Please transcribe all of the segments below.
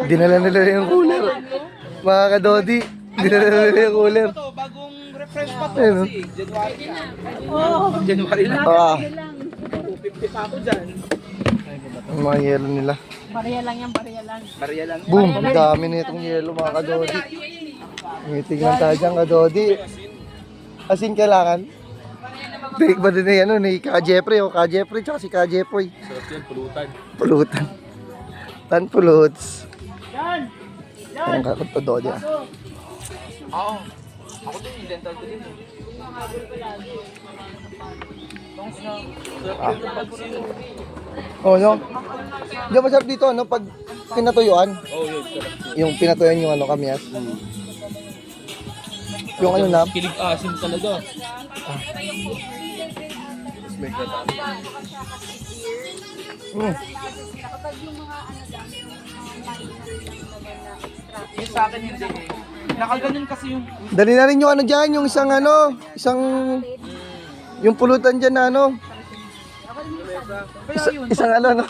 Dinala nila yung cooler. Mga kadodi, dinala nila yung cooler. Bagong refresh pa to Ayun, kasi January na. January na. Ah, 250 pa ako dyan. ang mga yelo nila. Bariya lang yan, bariya lang. Bariya lang. Boom, ang dami na itong yelo mga kadodi. Tingnan tayo dyan kadodi. Asin kailangan? Take ba din ano ni Ka Jeffrey o Ka Jeffrey tsaka si Ka Jeffoy. Sarap yan, pulutan. Pulutan. Tan puluts. Ang kakatododi ah. Oo. Ako din, yung dental ko din. Oh, no? Di ba masarap dito, ano, pag pinatuyuan? Oh, yun, sarap. Yung pinatuyuan yung ano, kamyas. Yung ano na, Kilig asim talaga. mm, Kapag yung mga ano lang, yung mga na extra. Yung sa akin hindi eh. Nakaganon kasi yung... dali na rin yung ano dyan, yung isang ano, yung pulutan dyan na ano, Kaya yun. isang ano, no?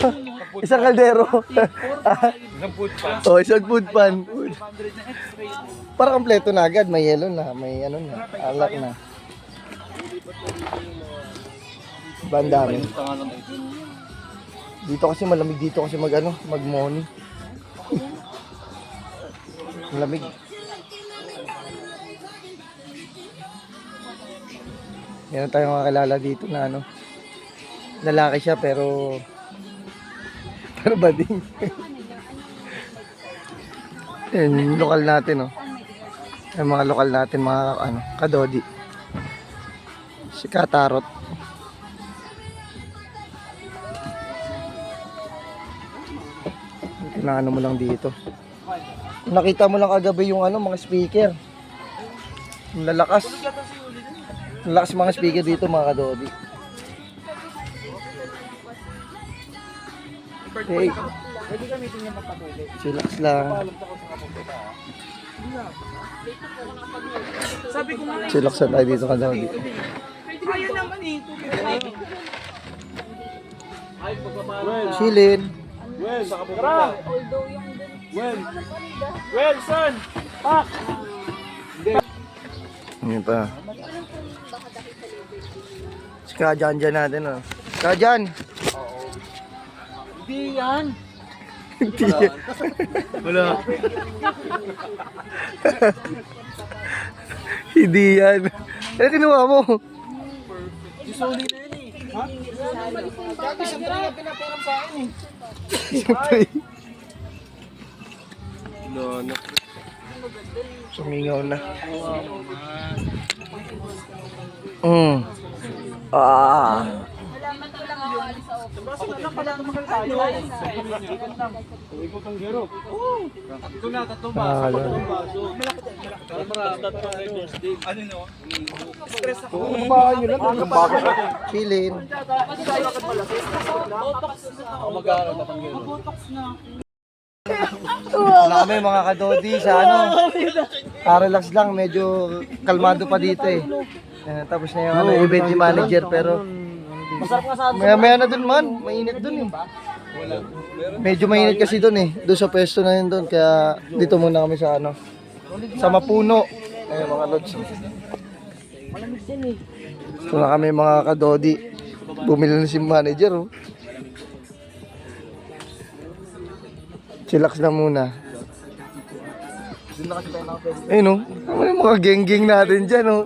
Isang kaldero. Isang food pa. Oh, isang food pan. 500 na extra yun. Para kompleto na agad, may yelo na, may ano na, alak na. Bandami. Dito kasi malamig dito kasi mag ano, mag-morning. Malamig. Meron tayong kakilala dito na ano. Lalaki siya pero bading. Yan, yung lokal natin oh. Yung mga lokal natin mga ano, kadodi. Si Katarot. Kailangan mo lang dito. Kung nakita mo lang kagabi yung ano, mga speaker. Ang lalakas. Ang lakas mga speaker dito mga kadodi. Hey, Pwede gamitin niya magpatuloy. chillax lang. Sabi ko nga eh. Chillax na tayo dito kadodi. Kaya naman eh. Ay, pagpapala. Chillin. Well, saka pupunta. Although yung dun, Well, son! Pak! Ngayon pa. Si Kajan dyan natin oh. Kajan! Hindi yan. Wala. Hindi yan. Ano kinuha mo? Susuli na yan eh. Ha? Dati siyempre yung pinaparam sa akin eh. Siyempre. Sumingaw na. Ah. malaman ko lang ako alis sa office. Basta na lang pala naman tayo. Ikot ang gero. Ito na, tatlong baso. Ah, Tatlong baso. Ano no? Stress ako. Kumabahan nyo lang. Chillin. Botox na. Wala kami mga kadodi sa ano. Relax lang. Medyo kalmado pa dito eh. Tapos na yung ano, event manager pero maya na dun man. Mainit dun eh. Medyo mainit kasi dun eh. Doon sa pwesto na yun dun. Kaya dito muna kami sa ano. Sa Mapuno. Ayun mga lods. Ito na kami mga kadodi. Bumili na si manager oh. Chillax na muna. Ayun oh. Ano yung mga geng-geng natin dyan oh.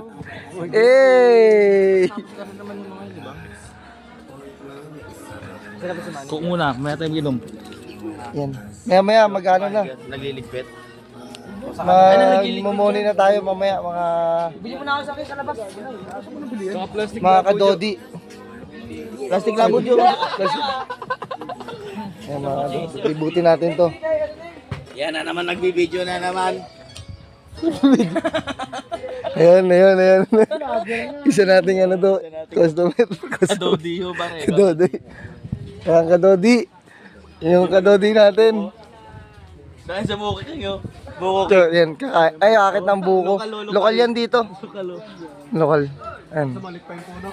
Hey! Kung muna, may tayo ginom. Yan. Maya-maya mag-ano na. Nagliligpit. Mag-mumuni na tayo mamaya mga Bili mo na ako sa akin sa labas. Saka plastic mga kadodi. Plastic labod yun. Plastic. Yan mga kadodi. Libutin natin to. Yan na naman, nagbibideo na naman. Ayan. Isa nating ano to. Customer. Adodi ho ba rin? Kadodi. Ayan kadodi. Yung kadodi natin. Dahil sa buko nyo. Buko Ito, yan. Ay, akit ng buko. Lokal yan dito. Lokal. Ayan. Sumalik pa yung puno.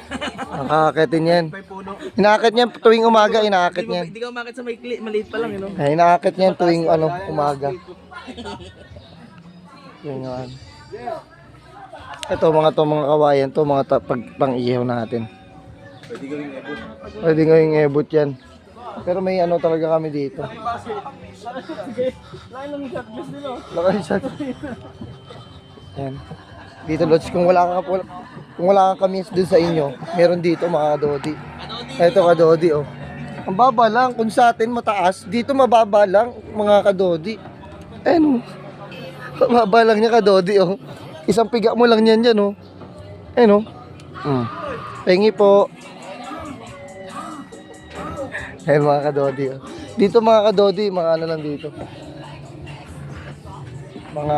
Nakakakitin yan. Pa yung puno. Inaakit niyan tuwing umaga, inaakit niyan. Hindi ka umakit sa maikli, maliit pa lang, you know? Ay, inaakit niyan tuwing umaga. Yun yan. Ito mga kawayan, to mga pang-ihaw natin. Pwede gawing ebot yan. Pero may talaga kami dito. Laki ng shot. Yan. Dito Lods, kung wala kang kami dun sa inyo, meron dito mga kadodi. Ito kadodi oh. Ang baba lang, kung sa atin mataas, dito mababa lang mga kadodi. Ayun oh. Mababa lang niya kadodi oh. Isang piga mo lang yan dyan oh. Ayun oh. Pengi po. Ayun mga kadodi oh. Dito mga kadodi, mga lang dito. Mga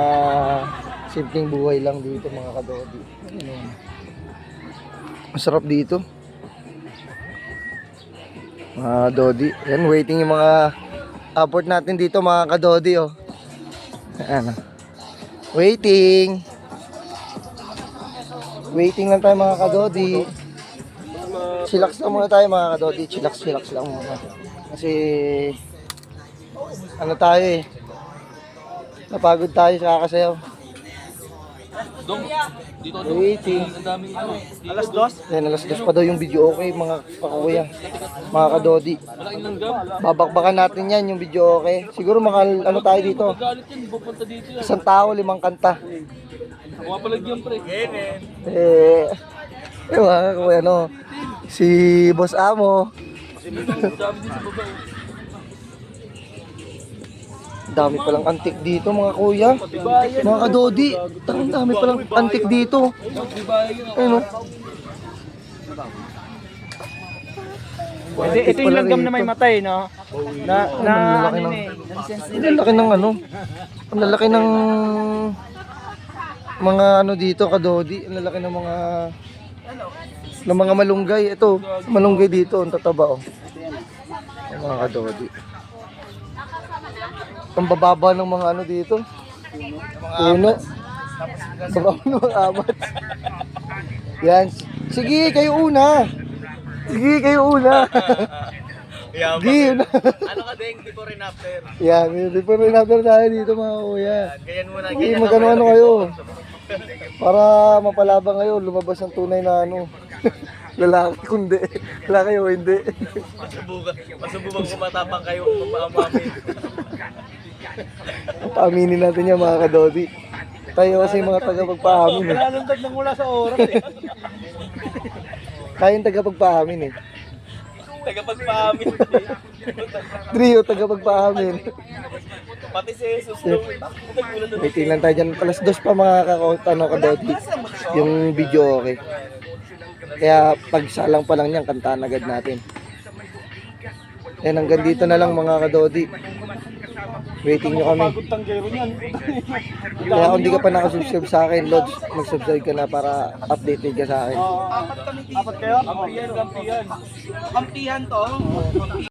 simpleng buhay lang dito mga kadodi. Ayun. Masarap dito. Mga kadodi. Ayan, waiting yung mga apport natin dito mga kadodi oh. Ayan. Waiting. Waiting lang tayo mga kadodi. Chillax lang muna tayo mga kadodi. Chillax lang muna. Kasi tayo eh. Napagod tayo sa kakasayaw. Dito, Waiting. ang daming Alas 2? Yan, alas 2 pa daw yung video okay mga kakuya. Mga kadodi. malaking langgam. Babakbakan natin yan yung video okay. Siguro tayo dito. Galit yan, pupunta dito yan. Isang tao, 5 kanta. Mapalagyan pre. Mga kakuya si Boss Amo. Dami din sa baba. Dami palang antik dito mga kuya. Mga kadodi. Ang dami palang antik dito. Ayun o. Ito yung langgam na may matay, no? Ang lalaki ng... Ang lalaki ng Ang lalaki ng... Mga dito kadodi. Ang lalaki ng mga malunggay. Ito, malunggay dito. Ang tataba oh. Ang mga kadodi. Ang bababa ng mga dito. Puno. Bababa ng mga amat. Yan. Sige, kayo una. Sige, kayo una. Sige, una. Ano ka ding, before and after? Yan, before and after tayo dito mga kuya. Ganyan muna. Sige, magkano kayo. Para mapalabang kayo, lumabas ang tunay na lalaki kundi. Lalaki o hindi. Masububang kumatapang kayo kung maamamin. Paaminin natin yan mga kadodi. Tayo kasi mga tagapagpaamin eh. Lalundag nang wala sa oras eh. Tayong tagapagpaamin eh. Tagapagpaamin. Trio tagapagpaamin. Pati si Jesus nung May tingnan tayo dyan. Alas 2 pa mga kadodi. Yung video okay. Kaya pagsalang pa lang yan, kantaan agad natin. Yan, hanggang dito na lang mga kadodi. Waiting nyo kami. Pagod tanggero niyan. Kaya kung di ka pa nakasubscribe sa akin, Lods, mag-subscribe ka na para updated ka sa akin. Apat kayo? Kampihan. Kampihan to.